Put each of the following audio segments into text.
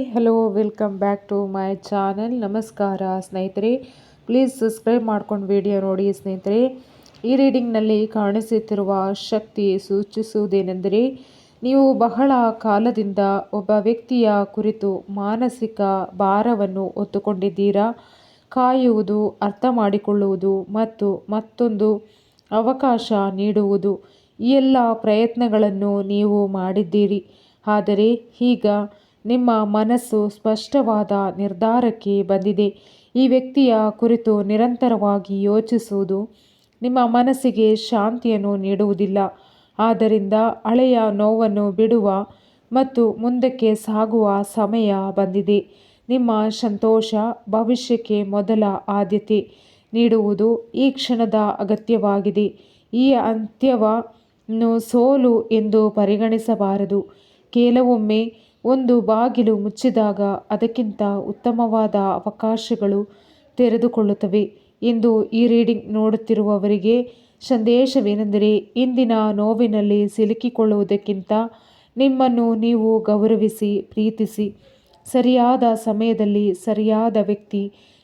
Hello, welcome back to my channel. ನಮಸ್ಕಾರ ಸ್ನೇಹಿತರೆ, please subscribe ಮಾಡ್ಕೊಂಡು ವಿಡಿಯೋ ನೋಡಿ ಸ್ನೇಹಿತರೆ. ಈ ರೀಡಿಂಗ್ನಲ್ಲಿ ಕಾಣಿಸುತ್ತಿರುವ ಶಕ್ತಿ ಸೂಚಿಸುವುದೇನೆಂದರೆ, ನೀವು ಬಹಳ ಕಾಲದಿಂದ ಒಬ್ಬ ವ್ಯಕ್ತಿಯ ಕುರಿತು ಮಾನಸಿಕ ಭಾರವನ್ನು ಹೊತ್ತುಕೊಂಡಿದ್ದೀರಾ. ಕಾಯುವುದು, ಅರ್ಥ ಮಾಡಿಕೊಳ್ಳುವುದು ಮತ್ತು ಮತ್ತೊಂದು ಅವಕಾಶ ನೀಡುವುದು, ಈ ಎಲ್ಲ ಪ್ರಯತ್ನಗಳನ್ನು ನೀವು ಮಾಡಿದ್ದೀರಿ. ಆದರೆ ಈಗ ನಿಮ್ಮ ಮನಸ್ಸು ಸ್ಪಷ್ಟವಾದ ನಿರ್ಧಾರಕ್ಕೆ ಬಂದಿದೆ. ಈ ವ್ಯಕ್ತಿಯ ಕುರಿತು ನಿರಂತರವಾಗಿ ಯೋಚಿಸುವುದು ನಿಮ್ಮ ಮನಸ್ಸಿಗೆ ಶಾಂತಿಯನ್ನು ನೀಡುವುದಿಲ್ಲ. ಆದ್ದರಿಂದ ಹಳೆಯ ನೋವನ್ನು ಬಿಡುವ ಮತ್ತು ಮುಂದಕ್ಕೆ ಸಾಗುವ ಸಮಯ ಬಂದಿದೆ. ನಿಮ್ಮ ಸಂತೋಷ ಭವಿಷ್ಯಕ್ಕೆ ಮೊದಲ ಆದ್ಯತೆ ನೀಡುವುದು ಈ ಕ್ಷಣದ ಅಗತ್ಯವಾಗಿದೆ. ಈ ಅಂತ್ಯವನ್ನು ಸೋಲು ಎಂದು ಪರಿಗಣಿಸಬಾರದು. ಕೆಲವೊಮ್ಮೆ ಒಂದು ಬಾಗಿಲು ಮುಚ್ಚಿದಾಗ ಅದಕ್ಕಿಂತ ಉತ್ತಮವಾದ ಅವಕಾಶಗಳು ತೆರೆದುಕೊಳ್ಳುತ್ತವೆ ಎಂದು ಈ ರೀಡಿಂಗ್ ನೋಡುತ್ತಿರುವವರಿಗೆ ಸಂದೇಶವೇನೆಂದರೆ, ಇಂದಿನ ನೋವಿನಲ್ಲಿ ಸಿಲುಕಿಕೊಳ್ಳುವುದಕ್ಕಿಂತ ನಿಮ್ಮನ್ನು ನೀವು ಗೌರವಿಸಿ, ಪ್ರೀತಿಸಿ. ಸರಿಯಾದ ಸಮಯದಲ್ಲಿ ಸರಿಯಾದ ವ್ಯಕ್ತಿ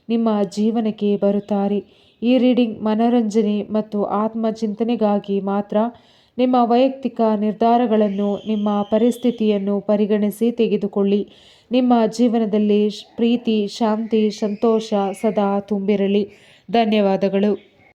ನಿಮ್ಮ ಜೀವನಕ್ಕೆ ಬರುತ್ತಾರೆ. ಈ ರೀಡಿಂಗ್ ಮನೋರಂಜನೆ ಮತ್ತು ಆತ್ಮಚಿಂತನೆಗಾಗಿ ಮಾತ್ರ. ನಿಮ್ಮ ವೈಯಕ್ತಿಕ ನಿರ್ಧಾರಗಳನ್ನು, ನಿಮ್ಮ ಪರಿಸ್ಥಿತಿಯನ್ನು ಪರಿಗಣಿಸಿ ತೆಗೆದುಕೊಳ್ಳಿ. ನಿಮ್ಮ ಜೀವನದಲ್ಲಿ ಪ್ರೀತಿ, ಶಾಂತಿ, ಸಂತೋಷ ಸದಾ ತುಂಬಿರಲಿ. ಧನ್ಯವಾದಗಳು.